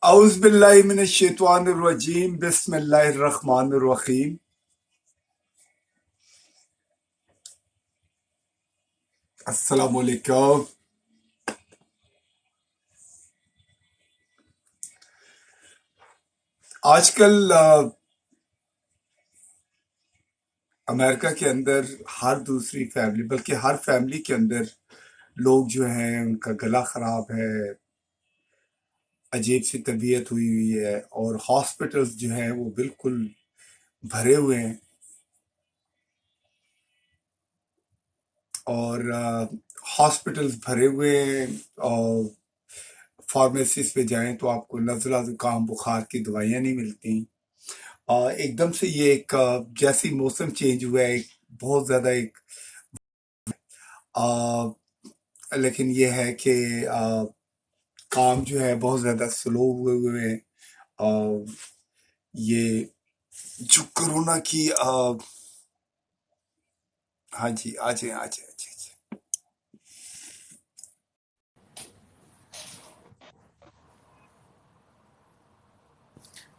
اعوذ باللہ من الشیطان الرجیم بسم اللہ الرحمن الرحیم۔ السلام علیکم۔ آج کل امریکہ کے اندر ہر دوسری فیملی بلکہ ہر فیملی کے اندر لوگ جو ہیں ان کا گلا خراب ہے، عجیب سی طبیعت ہوئی ہے، اور ہاسپٹلز جو ہیں وہ بالکل بھرے ہوئے ہیں، اور ہاسپٹلز بھرے ہوئے ہیں، اور فارمیسیز پہ جائیں تو آپ کو نزلہ زکام بخار کی دوائیاں نہیں ملتی۔ ایک دم سے یہ ایک جیسی موسم چینج ہوا ہے، ایک بہت زیادہ ایک لیکن یہ ہے کہ کام جو ہے بہت زیادہ سلو ہوئے ہیں۔ یہ جو کرونا کی ہاں جی آ جائیں آ جائیں جی جی۔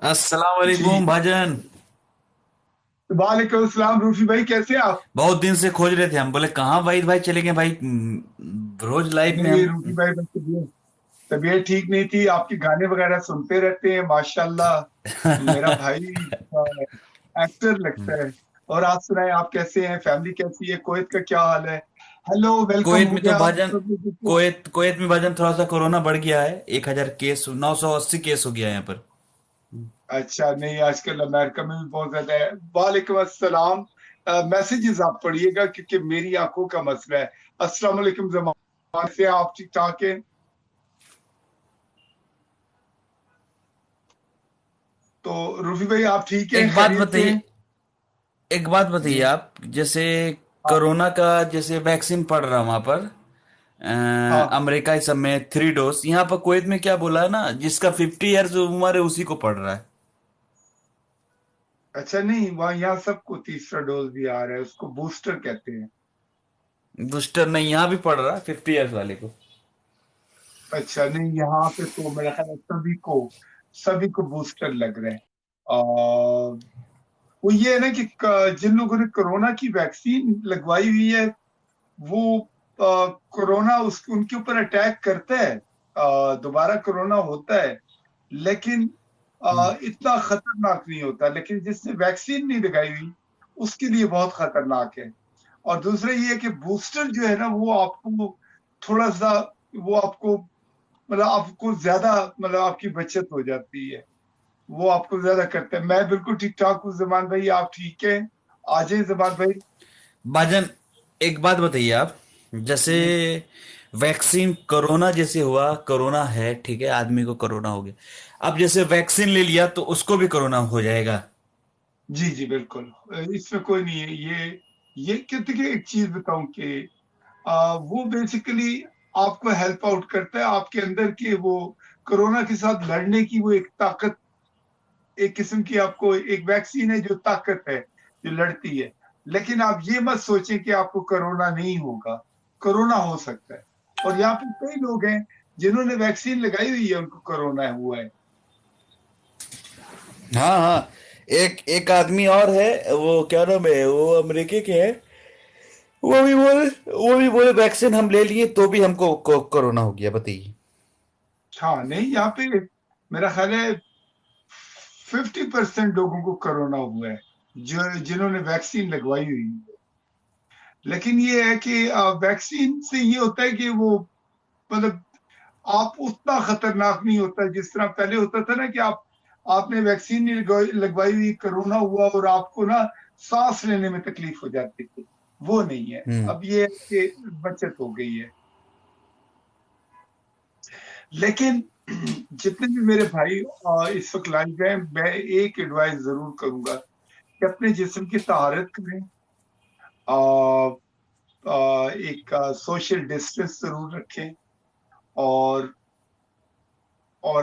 السلام جی علیکم بھاجن۔ وعلیکم السلام روفی بھائی، کیسے ہیں آپ؟ بہت دن سے کھوج رہے تھے، ہم بولے کہاں بھائی چلے گئے بھائی، روز لائف میں نہیں ہم روفی بھائی، بس طبیعت ٹھیک نہیں تھی، آپ کے گانے وغیرہ سنتے رہتے ہیں ماشاءاللہ، میرا بھائی ایکٹر لگتا ہے۔ اور آپ سنائیں، آپ کیسے ہیں؟ فیملی کیسی ہے؟ کویت کا کیا حال ہے؟ ہیلو، ویلکم کویت ہو میں تو گیا آپ بھاجن، سب لوگوں کو۔ کویت میں بھاجن تھوڑا سا کورونا بڑھ گیا ہے، 1000 کیس، 980 کیس ہو گیا ہے یہاں پر۔ اچھا، نہیں آج کل امریکہ میں بھی بہت زیادہ ہے۔ وعلیکم السلام۔ میسیجز آپ پڑھیے گا کیونکہ میری آنکھوں کا مسئلہ ہے۔ السلام علیکم زمان سے، آپ ٹھیک ٹھاک ہیں؟ تو روفی بھائی آپ ٹھیک ہیں؟ ایک بات خیریت سے بتائیے، ہیں؟ ایک بات جی بتائیے آپ، جیسے ہاں کرونا کا جیسے ویکسین پڑ رہا وہاں پر ہاں۔ امریکہ اس سب میں 3 ڈوز، یہاں پر کویت میں کیا بولا ہے نا، جس کا 50 ایئرز عمر ہے اسی کو پڑ رہا ہے۔ اچھا، نہیں وہاں یہاں سب کو تیسرا ڈوز بھی آ رہا ہے، اس کو بوسٹر کہتے ہیں۔ بوسٹر نہیں، یہاں بھی پڑ رہا ہے 50 ایئرز والے کو۔ اچھا، نہیں یہاں پہ تو میرا خیال ہے سبھی کو بوسٹر لگ رہے ہیں۔ وہ یہ ہے نا کہ جن لوگوں نے کرونا کی ویکسین لگوائی ہوئی ہے وہ کرونا ان کے اوپر اٹیک کرتا ہے، دوبارہ کرونا ہوتا ہے، لیکن اتنا خطرناک نہیں ہوتا۔ لیکن جس نے ویکسین نہیں لگائی ہوئی اس کے لیے بہت خطرناک ہے۔ اور دوسرا یہ ہے کہ بوسٹر جو ہے نا وہ آپ کو تھوڑا سا، وہ آپ کو آپ کو زیادہ آپ کی بچت ہو جاتی ہے، وہ آپ کو زیادہ کرتا ہے۔ میں بالکل ٹھیک ٹھاک ہوں زمان بھائی، آپ ٹھیک ہیں؟ آ جائیں زمان بھائی۔ بھاجن ایک بات بتائیے آپ، جیسے جی ویکسین کرونا جیسے ہوا، کرونا ہے ٹھیک ہے، آدمی کو کرونا ہو گیا، اب جیسے ویکسین لے لیا تو اس کو بھی کرونا ہو جائے گا۔ جی جی بالکل، اس میں کوئی نہیں ہے۔ یہ دیکھیے ایک چیز بتاؤں کہ وہ بیسیکلی آپ کو ہیلپ آؤٹ کرتا ہے، آپ کے اندر کی وہ کرونا کے ساتھ لڑنے کی وہ ایک طاقت، ایک قسم کی آپ کو ایک ویکسین ہے جو طاقت ہے، جو لڑتی ہے۔ لیکن آپ یہ مت سوچیں کہ آپ کو کرونا نہیں ہوگا، کرونا ہو سکتا ہے۔ اور یہاں پہ کئی لوگ ہیں جنہوں نے ویکسین لگائی ہوئی ہے، ان کو کرونا ہوا ہے۔ ہاں ہاں، ایک آدمی اور ہے، وہ کیا نام ہے، وہ امریکہ کے ہے، وہ بھی بولے ویکسین ہم لے لیے تو بھی ہم کو کرونا ہو گیا، بتائیے۔ ہاں، نہیں یہاں پہ میرا خیال ہے 50% لوگوں کو کرونا ہوا ہے جنہوں نے ویکسین لگوائی ہوئی ہے۔ لیکن یہ ہے کہ ویکسین سے یہ ہوتا ہے کہ وہ مطلب آپ اتنا خطرناک نہیں ہوتا جس طرح پہلے ہوتا تھا نا کہ آپ نے ویکسین نہیں لگوائی ہوئی، کرونا ہوا اور آپ کو نا سانس لینے میں تکلیف ہو جاتی تھی، وہ نہیں ہے۔ ہوں اب یہ ہے کہ بچت ہو گئی ہے۔ لیکن جتنے بھی میرے بھائی اس وقت لائف ہیں، میں ایک ایڈوائز ضرور کروں گا کہ اپنے جسم کی طہارت کریں، ایک سوشل ڈسٹینس ضرور رکھیں، اور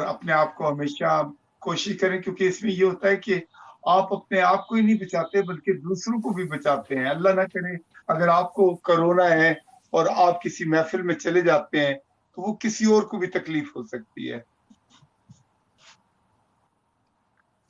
اپنے آپ کو ہمیشہ کوشش کریں، کیونکہ اس میں یہ ہوتا ہے کہ آپ اپنے آپ کو ہی نہیں بچاتے بلکہ دوسروں کو بھی بچاتے ہیں۔ اللہ نہ کرے اگر آپ کو کرونا ہے اور آپ کسی محفل میں چلے جاتے ہیں تو وہ کسی اور کو بھی تکلیف ہو سکتی ہے۔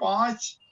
5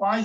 5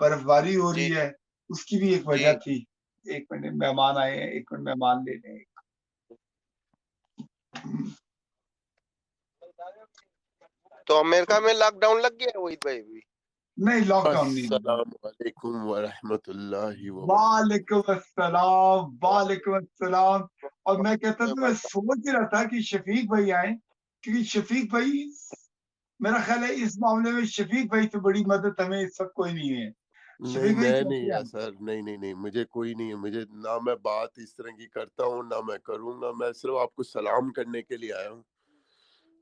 برفباری ہو جی رہی ہے، اس کی بھی ایک جی وجہ تھی. ایک منٹ مہمان آئے ہیں، ایک منٹ مہمان لے لیں. تو امریکہ میں لاک ڈاؤن لگ گیا ہے وحید بھائی بھی؟ نہیں، لاک ڈاؤن نہیں لگا. السلام علیکم ورحمۃ اللہ وبرکاتہ. وعلیکم السلام، وعلیکم السلام. اور میں کہتا تھا، میں سوچ رہا تھا کہ شفیق بھائی آئیں، کیونکہ شفیق بھائی میرا خیال ہے اس معاملے میں شفیق بھائی تو بڑی مدد ہمیں اس وقت کوئی نہیں ہے. نہیں شفیق بھائی میں کیسے نہیں ہیں؟ ہے سر، نہیں مجھے کوئی نہیں ہے. مجھے نہ میں بات اس طرح کی کرتا ہوں، نہ میں کروں گا. میں صرف آپ کو سلام کرنے کے لیے آیا ہوں.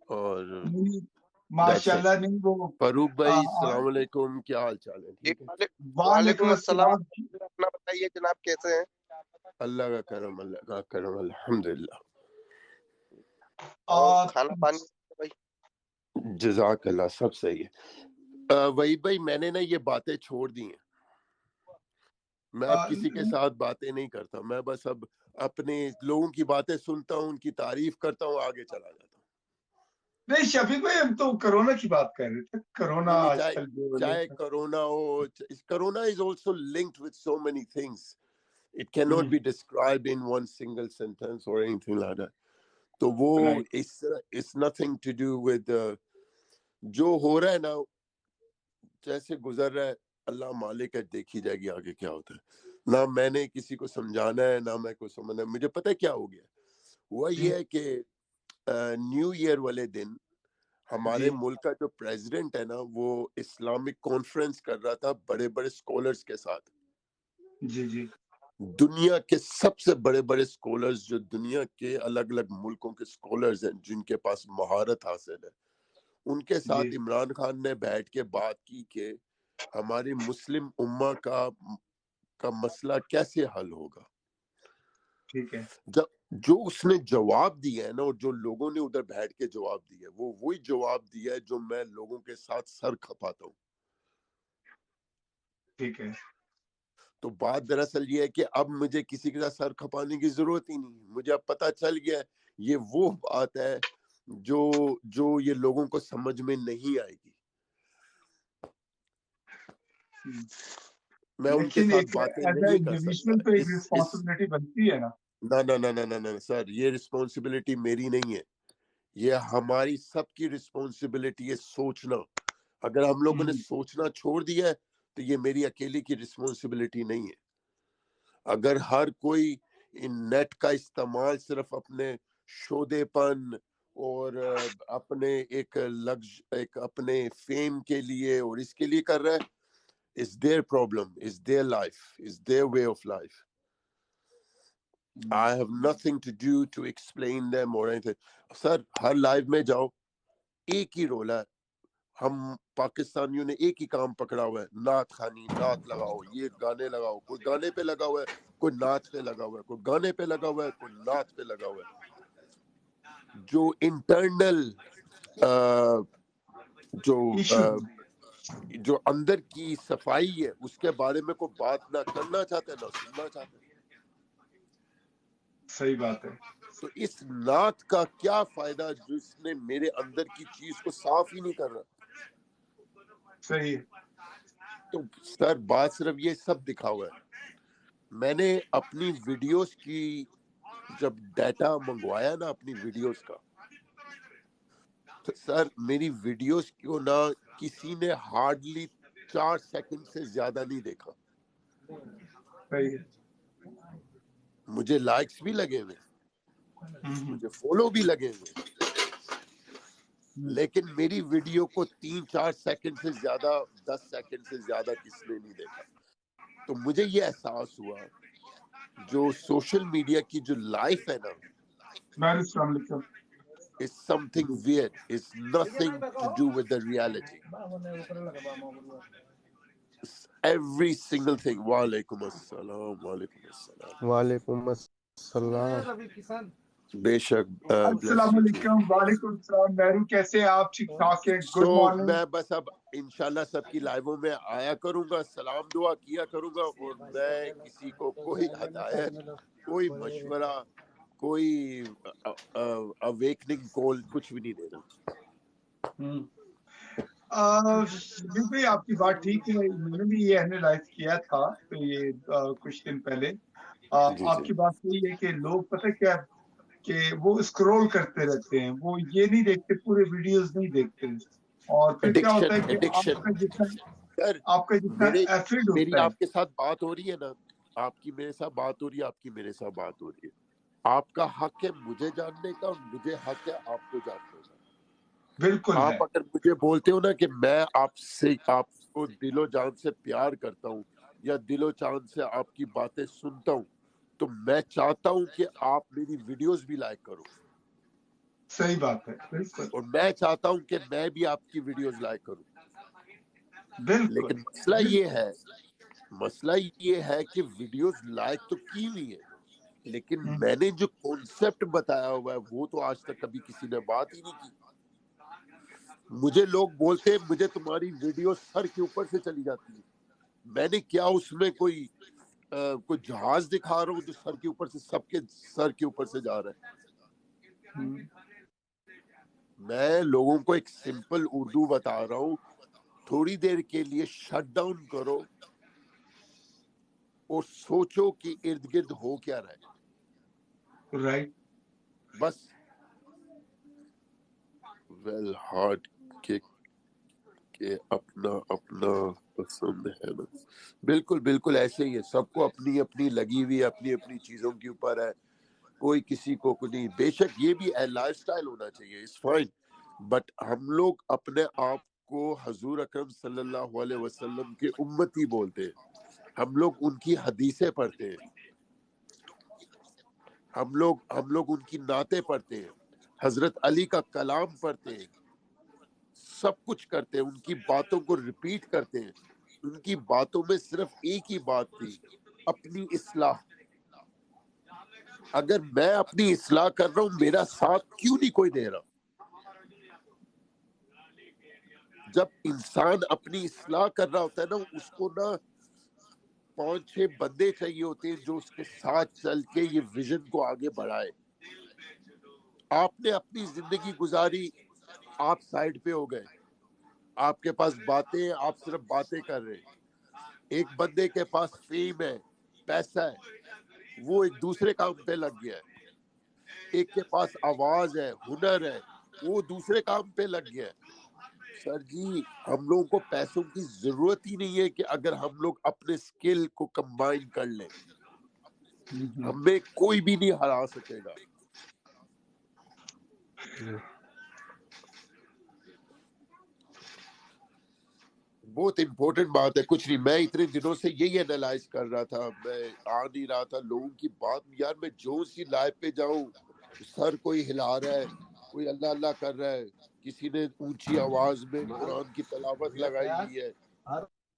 اور ماشاء اللہ. نہیں وہ فاروق بھائی السلام علیکم، کیا حال چال ہے؟ جی ٹھیک ہے، وعلیکم السلام. السلام. اپنا بتائیے جناب، کیسے ہیں؟ اللہ کا کرم، اللہ کا کرم، الحمدللہ. اور کھانا پانی بھائی؟ جزاک اللہ، سب صحیح ہے. وہی بھائی میں نے نا یہ باتیں چھوڑ دی ہیں. میں اب کسی کے ساتھ باتیں نہیں کرتا. میں بس اب اپنے لوگوں کی باتیں سنتا ہوں، ان کی تعریف کرتا ہوں، آگے چلا جاتا ہوں. نہیں شفیق بھائی، ہم تو کرونا کی بات کر رہے تھے. کرونا نہیں، آج کل جو چاہے corona who, corona is also linked with so many things. It cannot be described in one single sentence or anything like that. تو وہ it's nothing to do with جو ہو رہا ہے نا، جیسے گزر رہا ہے. اللہ مالک ہے، دیکھی جائے گی آگے کیا ہوتا ہے. نہ میں نے کسی کو سمجھانا ہے، نہ میں کو سمجھنا ہے. مجھے پتہ ہے کیا ہو گیا. ہوا یہ ہے کہ نیو ایئر والے دن ہمارے ملک کا جو پریزیڈنٹ ہے نا، وہ اسلامک کانفرنس کر رہا تھا بڑے بڑے اسکالرز کے ساتھ. جی دنیا کے سب سے بڑے بڑے اسکالرز، جو دنیا کے الگ الگ ملکوں کے اسکالرز ہیں، جن کے پاس مہارت حاصل ہے، ان کے ساتھ عمران خان نے بیٹھ کے بات کی کہ ہماری مسلم امہ کا مسئلہ کیسے حل ہوگا. ٹھیک ہے. جو اس نے جواب دیا ہے نا، اور جو لوگوں نے ادھر بیٹھ کے جواب دیا ہے، وہ وہی جواب دیا ہے جو میں لوگوں کے ساتھ سر کھپاتا ہوں. ٹھیک ہے. تو بات دراصل یہ ہے کہ اب مجھے کسی کے ساتھ سر کھپانے کی ضرورت ہی نہیں. مجھے اب پتہ چل گیا یہ وہ بات ہے جو یہ لوگوں کو سمجھ میں نہیں آئے گی. میں ان کے ساتھ باتیں نہیں کر سکتا. تو ایک رسپانسبلٹی بنتی ہے نا. نہ سر، یہ رسپانسبلٹی میری نہیں ہے، یہ ہماری سب کی رسپانسبلٹی ہے سوچنا. اگر ہم لوگوں نے سوچنا چھوڑ دیا ہے تو یہ میری اکیلی کی رسپانسبلٹی نہیں ہے. اگر ہر کوئی نیٹ کا استعمال صرف اپنے شودے پن اور اپنے ایک اپنے فیم کے لیے اور اس کے لیے کر رہا ہے، it's their problem, it's their life, it's their way of life. I have nothing to do to explain them or anything. Sir Hare live میں جاؤ، ایک ہی رول ہے. ہم پاکستانیوں نے ایک ہی کام پکڑا ہوا ہے، نعت خوانی، نعت لگاؤ، یہ گانے لگاؤ. کوئی گانے پہ لگا ہوا ہے، کوئی نعت پہ لگا ہوا ہے، کوئی گانے پہ لگا ہوا ہے، کوئی نعت پہ لگا ہوا ہے. جو انٹرنل جو اندر کی صفائی ہے، اس کے بارے میں کوئی بات نہ کرنا چاہتے نہ سننا چاہتے. صحیح بات ہے. تو اس نعت کا کیا فائدہ جس نے میرے اندر کی چیز کو صاف ہی نہیں کر رہا. صحیح. تو سر بات صرف یہ سب دکھا ہوا ہے. میں نے اپنی ویڈیوز کی جب ڈیٹا منگوایا نا اپنی ویڈیوز کا، تو سر میری ویڈیوز کو نہ کسی نے ہارڈلی 4 سیکنڈ سے زیادہ نہیں دیکھا. صحیح. مجھے لائکس بھی لگے ہوئے، مجھے فالو بھی لگے ہوئے، لیکن میری ویڈیو کو 3-4 سیکنڈ سے زیادہ، 10 سیکنڈ سے زیادہ کس نے نہیں دیکھا. تو مجھے یہ احساس ہوا جو سوشل میڈیا کی جو لائف ہے نا، السلام علیکم. is something weird. It's nothing to do with the reality. Every single thing. وعلیکم السلام، وعلیکم السلام. وعلیکم السلام. بے شک. السلام علیکم. وعلیکم السلام. مہرو کیسے ہیں آپ؟ ٹھیک ٹھاک ہے. Good morning. میں بس اب انشاءاللہ سب کی لائیووں میں آیا کروں گا، سلام دعا کیا کروں گا، اور میں کسی کو کوئی ہدایت، کوئی مشورہ، کوئی اویکننگ کال کچھ بھی نہیں دے رہا. بالکل آپ کی بات ٹھیک ہے، میں نے بھی یہ اینالائز کیا تھا تو یہ کچھ دن پہلے جی آپ کی بات صحیح ہے کہ لوگ پتہ کیا کہ وہ اسکرول کرتے رہتے ہیں، وہ یہ نہیں دیکھتے، پورے ویڈیوز نہیں دیکھتے، اور پھر کیا ہوتا ہے کہ ایڈکشن سر، آپ کا جتنا ایفرٹ میری ہوتا ہے. آپ کے ساتھ بات ہو رہی ہے نا، آپ کی میرے ساتھ بات ہو رہی ہے، آپ کی میرے ساتھ بات ہو رہی ہے، آپ کا حق ہے مجھے جاننے کا اور مجھے حق ہے آپ کو جاننے کا. بالکل ہے. آپ اگر مجھے بولتے ہو نا کہ میں آپ کو دل و جان سے پیار کرتا ہوں یا دل و جان سے آپ کی باتیں سنتا ہوں، تو میں چاہتا ہوں کہ آپ میری ویڈیوز بھی لائک کرو، صحیح بات ہے. بالکل اور میں چاہتا ہوں کہ میں بھی آپ کی ویڈیوز لائک کروں. بالکل. لیکن مسئلہ یہ ہے کہ ویڈیوز لائک تو کی ہوئی ہے، لیکن میں نے جو کانسیپٹ بتایا ہوا ہے وہ تو آج تک کبھی کسی نے بات ہی نہیں کی. مجھے لوگ بولتے ہیں مجھے تمہاری ویڈیو سر کے اوپر سے چلی جاتی ہے. میں نے کیا اس میں کوئی جہاز دکھا رہا ہوں جو سر کے اوپر سے سب کے سر کے اوپر سے جا رہا ہے؟ میں لوگوں کو ایک سمپل اردو بتا رہا ہوں، تھوڑی دیر کے لیے شٹ ڈاؤن کرو اور سوچو کہ ارد گرد ہو کیا رہا ہے. رائٹ. بس ویل ہارڈ کہ اپنا پسند ہے نا. بالکل بالکل ایسے ہی ہے، سب کو اپنی اپنی لگی ہوئی اپنی اپنی چیزوں کے اوپر ہے، کوئی کسی کو نہیں. بے شک یہ بھی لائف سٹائل ہونا چاہیے، اٹس فائن، بٹ ہم لوگ اپنے آپ کو حضور اکرم صلی اللہ علیہ وسلم کے امتی بولتے ہیں، ہم لوگ ان کی حدیثیں پڑھتے ہیں، ہم لوگ ان کی نعتیں پڑھتے ہیں، حضرت علی کا کلام پڑھتے ہیں، سب کچھ کرتے ہیں، ان کی باتوں کو ریپیٹ کرتے ہیں. ان کی باتوں میں صرف ایک ہی بات تھی، اپنی اصلاح. اگر میں اپنی اصلاح کر رہا ہوں، میرا ساتھ کیوں نہیں کوئی دے رہا؟ جب انسان اپنی اصلاح کر رہا ہوتا ہے نا، اس کو نا 5-6 بندے چاہیے ہوتے ہیں جو اس کے ساتھ چل کے یہ ویژن کو آگے بڑھائے. آپ نے اپنی زندگی گزاری، آپ سائڈ پہ ہو گئے، آپ کے پاس باتیں، آپ صرف باتیں کر رہے ہیں. ایک بندے کے پاس فیم ہے، پیسہ ہے، وہ ایک دوسرے کام پہ لگ گیا ہے. ایک کے پاس آواز ہے، ہنر ہے، وہ دوسرے کام پہ لگ گیا ہے. سر جی، ہم لوگوں کو پیسوں کی ضرورت ہی نہیں ہے کہ اگر ہم لوگ اپنے سکل کو کمبائن کر لیں، ہمیں کوئی بھی نہیں ہرا سکے گا. بہت امپورٹنٹ بات ہے. کچھ نہیں، میں اتنے دنوں سے یہی انالائز کر رہا تھا، میں آ نہیں رہا تھا لوگوں کی بات. یار میں جو سی لائف پہ جاؤں، سر کوئی ہلا رہا ہے، کوئی اللہ اللہ کر رہا ہے، کسی نے اونچی آواز میں قرآن کی تلاوت لگائی ہوئی ہے،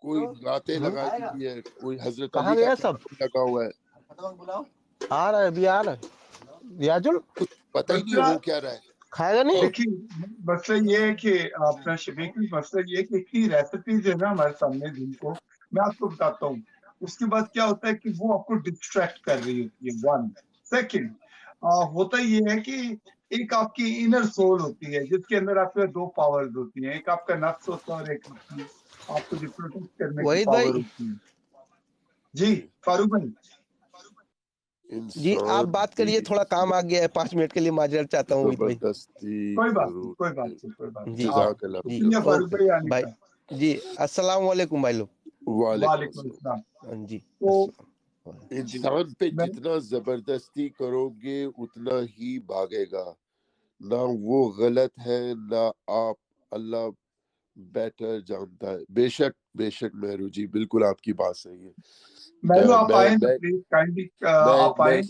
کوئی نعتیں لگائی ہوئی ہے، کوئی حضرت علی کا کلام لگا ہوا ہے. آ رہا ہے ابھی آ رہا ہے ریاضل، کچھ پتہ ہی نہیں ہو کیا رہا ہے. کھائے گا نہیں؟ دیکھیے مسئلہ یہ ہے کہ اپنا شفیق، مسئلہ یہ ہے کہ اتنی ریسیپیز ہے نا ہمارے سامنے دن کو. میں آپ کو بتاتا ہوں، اس کے بعد کیا ہوتا ہے کہ وہ آپ کو ڈسٹریکٹ کر رہی ہوتی ہے. 1 سیکنڈ ہوتا یہ ہے کہ ایک آپ کی انر سول ہوتی ہے جس کے اندر آپ کے 2 پاورز ہوتی ہیں، ایک آپ کا نفس ہوتا ہے اور ایک آپ کو جو پروٹیکٹ کرنے کی وحید بھائی، پاور ہوتی ہے. جی فاروق بھائی. جی آپ انسان بات کی کریے، تھوڑا کام آ گیا ہے، 5 منٹ کے لیے معذرت چاہتا ہوں وحید بھائی. زبردستی کوئی بات نہیں، کرو. کوئی بات نہیں، کوئی بات جی نہیں. آپ جزاک اللہ جی شکریہ خیر. فاروق اوکے بھائی آنے بھائی. کا. جی السلام علیکم بھائی لوگ. وعلیکم وعلیکم السلام. السلام. جی تو السلام. جی انسان پہ میں جتنا زبردستی کرو گے اتنا ہی بھاگے گا. نہ وہ غلط ہے نہ آپ، اللہ بیٹر جانتا ہے. بے شک مہرو جی، بالکل آپ کی بات صحیح ہے. میلو آپ میں آئیں تو میں پلیز کائنڈلی میں آپ میں آئیں.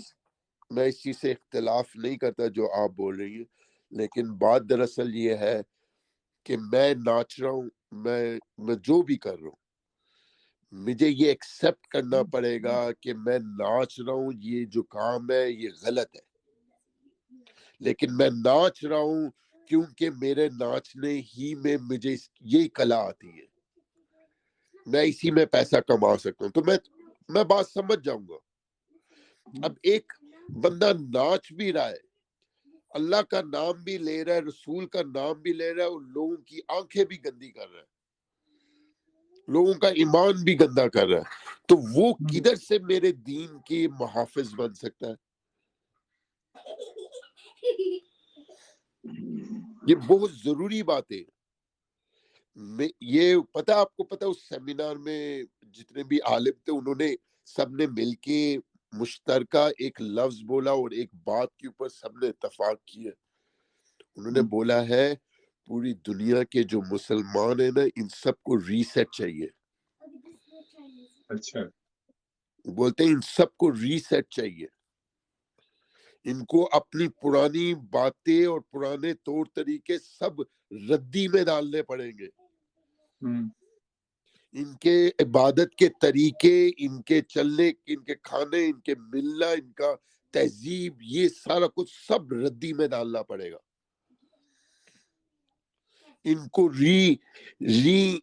میں اس چیز سے اختلاف نہیں کرتا جو آپ بول رہی ہیں، لیکن بات دراصل یہ ہے کہ میں ناچ رہا ہوں، میں جو بھی کر رہا ہوں، مجھے یہ ایکسپٹ کرنا پڑے گا کہ میں ناچ رہا ہوں، یہ جو کام ہے یہ غلط ہے، لیکن میں ناچ رہا ہوں کیونکہ میرے ناچنے ہی میں مجھے یہی کلا آتی ہے، میں اسی میں پیسہ کما سکتا ہوں. تو میں بات سمجھ جاؤں گا. اب ایک بندہ ناچ بھی رہا ہے، اللہ کا نام بھی لے رہا ہے, رسول کا نام بھی لے رہا ہے, اور لوگوں کی آنکھیں بھی گندی کر رہا ہے, لوگوں کا ایمان بھی گندا کر رہا ہے, تو وہ کدھر سے میرے دین کے محافظ بن سکتا ہے؟ یہ بہت ضروری بات ہے. یہ پتا, آپ کو پتا اس سیمینار میں جتنے بھی عالم تھے, انہوں نے سب نے مل کے مشترکہ ایک لفظ بولا اور ایک بات کے اوپر سب نے اتفاق کیا. انہوں نے بولا ہے پوری دنیا کے جو مسلمان ہیں نا, ان سب کو ریسیٹ چاہیے. اچھا, بولتے ہیں ان سب کو ریسیٹ چاہیے, ان کو اپنی پرانی باتیں اور پرانے طور طریقے سب ردی میں ڈالنے پڑیں گے. ان کے عبادت کے طریقے, ان کے چلنے, ان کے کھانے, ان کے ملنا, ان کا تہذیب, یہ سارا کچھ سب ردی میں ڈالنا پڑے گا. ان کو ری